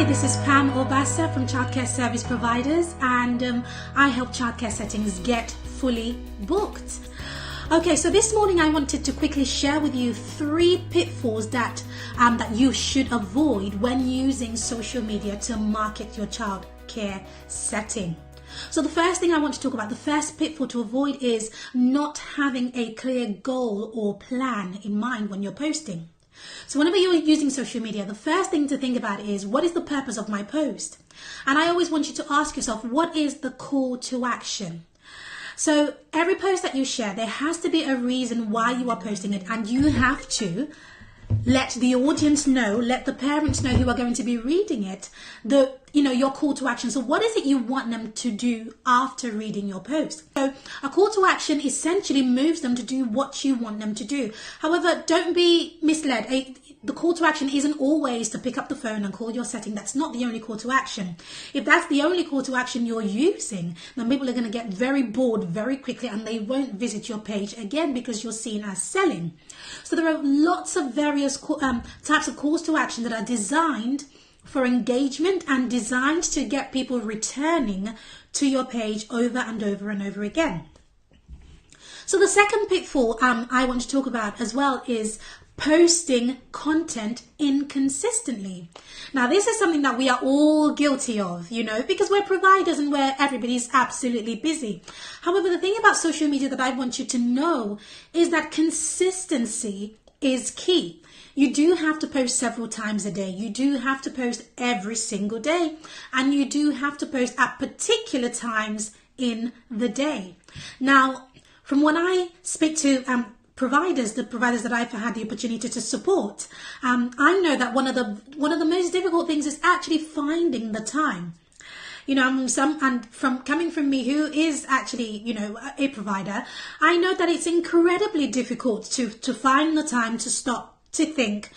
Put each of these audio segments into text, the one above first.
this is Pam Obasa from Childcare Service Providers, and I help childcare settings get fully booked. Okay, so this morning I wanted to quickly share with you 3 pitfalls that you should avoid when using social media to market your childcare setting. So the first thing I want to talk about, the first pitfall to avoid, is not having a clear goal or plan in mind when you're posting. So whenever you're using social media, the first thing to think about is, what is the purpose of my post? And I always want you to ask yourself, what is the call to action? So every post that you share, there has to be a reason why you are posting it, and you have to let the audience know, let the parents know who are going to be reading it, your call to action. So what is it you want them to do after reading your post? So a call to action essentially moves them to do what you want them to do. However, don't be misled. The call to action isn't always to pick up the phone and call your setting. That's not the only call to action. If that's the only call to action you're using, then people are going to get very bored very quickly and they won't visit your page again because you're seen as selling. So there are lots of various types of calls to action that are designed for engagement and designed to get people returning to your page over and over and over again. So the second pitfall I want to talk about as well is posting content inconsistently. Now, this is something that we are all guilty of, because we're providers and where everybody's absolutely busy. However, the thing about social media that I want you to know is that consistency is key. You do have to post several times a day. You do have to post every single day, and you do have to post at particular times in the day. Now, from when I speak to the providers that I've had the opportunity to support, I know that one of the most difficult things is actually finding the time. Coming from me, who is actually, a provider, I know that it's incredibly difficult to find the time to stop, to think,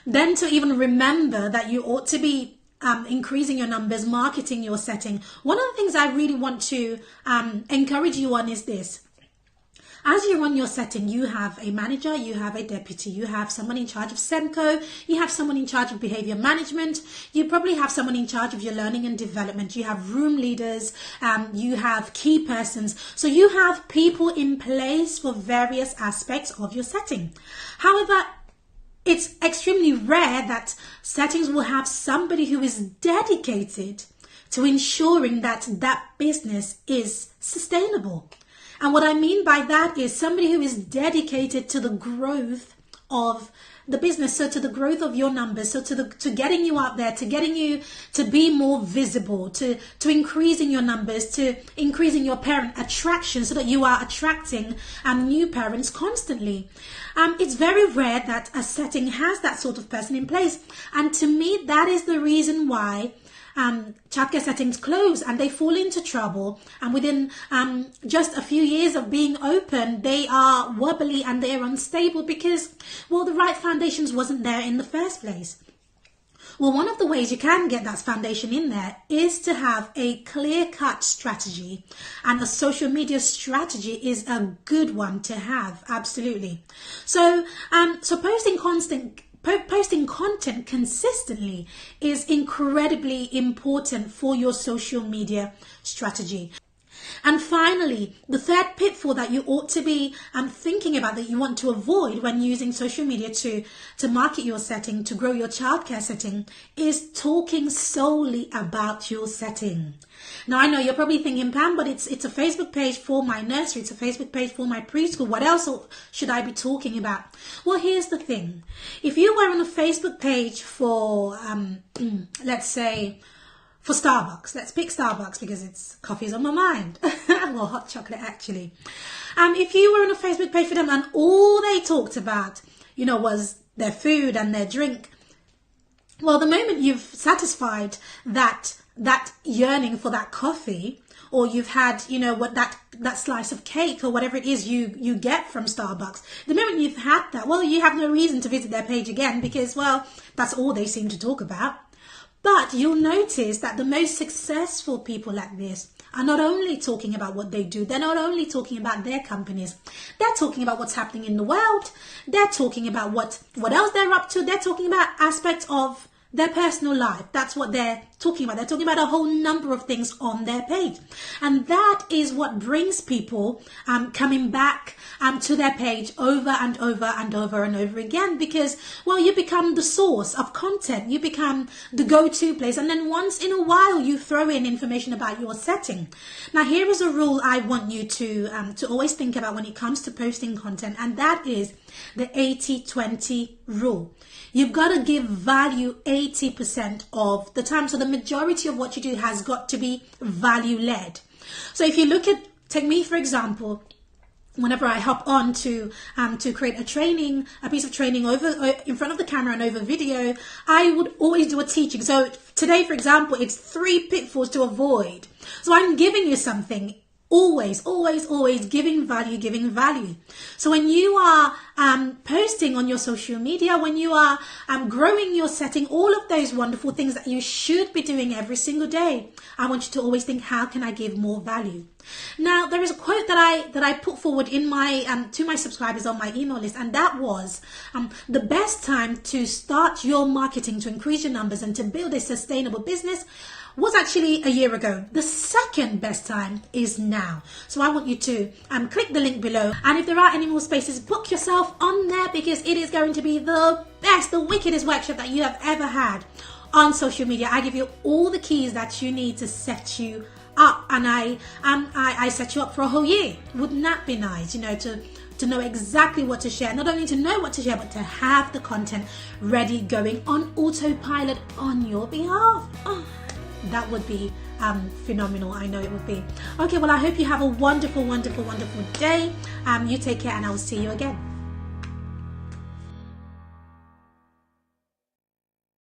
then to even remember that you ought to be increasing your numbers, marketing your setting. One of the things I really want to encourage you on is this. As you run your setting, you have a manager, you have a deputy, you have someone in charge of SEMCO, you have someone in charge of behavior management, you probably have someone in charge of your learning and development, you have room leaders, you have key persons. So you have people in place for various aspects of your setting. However, it's extremely rare that settings will have somebody who is dedicated to ensuring that that business is sustainable. And what I mean by that is somebody who is dedicated to the growth of the business, so to the growth of your numbers, so to getting you out there, to getting you to be more visible, to increasing your numbers, to increasing your parent attraction so that you are attracting new parents constantly. It's very rare that a setting has that sort of person in place. And to me, that is the reason why childcare settings close and they fall into trouble, and within just a few years of being open, they are wobbly and they're unstable because, well, the right foundations wasn't there in the first place. Well, one of the ways you can get that foundation in there is to have a clear-cut strategy, and a social media strategy is a good one to have, absolutely. So posting content consistently is incredibly important for your social media strategy. And finally, the third pitfall that you ought to be thinking about, that you want to avoid when using social media to market your setting, to grow your childcare setting, is talking solely about your setting. Now, I know you're probably thinking, Pam, but it's a Facebook page for my nursery, it's a Facebook page for my preschool. What else should I be talking about? Well, here's the thing. If you were on a Facebook page for, let's say, for Starbucks. Let's pick Starbucks because coffee's on my mind. Well, hot chocolate, actually. If you were on a Facebook page for them and all they talked about, was their food and their drink, well, the moment you've satisfied that yearning for that coffee, or you've had, that slice of cake or whatever it is you get from Starbucks, the moment you've had that, well, you have no reason to visit their page again because, well, that's all they seem to talk about. But you'll notice that the most successful people like this are not only talking about what they do, they're not only talking about their companies, they're talking about what's happening in the world, they're talking about what else they're up to, they're talking about aspects of their personal life. That's what they're talking about. They're talking about a whole number of things on their page. And that is what brings people coming back to their page over and over and over and over again, because, well, you become the source of content. You become the go-to place. And then once in a while, you throw in information about your setting. Now, here is a rule I want you to always think about when it comes to posting content, and that is the 80-20 rule. You've got to give value 80% of the time. So the majority of what you do has got to be value led. So if you take me for example, whenever I hop on to create a piece of training over in front of the camera and over video, I would always do a teaching. So today, for example, it's 3 pitfalls to avoid. So I'm giving you something. Always giving value. So when you are posting on your social media, when you are growing your setting, all of those wonderful things that you should be doing every single day, I want you to always think, how can I give more value? Now, there is a quote that I put forward in my to my subscribers on my email list, and that was the best time to start your marketing, to increase your numbers and to build a sustainable business was actually a year ago. The second best time is now. So I want you to click the link below, and if there are any more spaces, book yourself on there, because it is going to be the best, the wickedest workshop that you have ever had on social media. I give you all the keys that you need to set you up, and I set you up for a whole year. Wouldn't that be nice, to know exactly what to share? Not only to know what to share, but to have the content ready, going on autopilot on your behalf. Oh, that would be phenomenal. I know it would be. Okay, well, I hope you have a wonderful day. You take care, and I will see you again.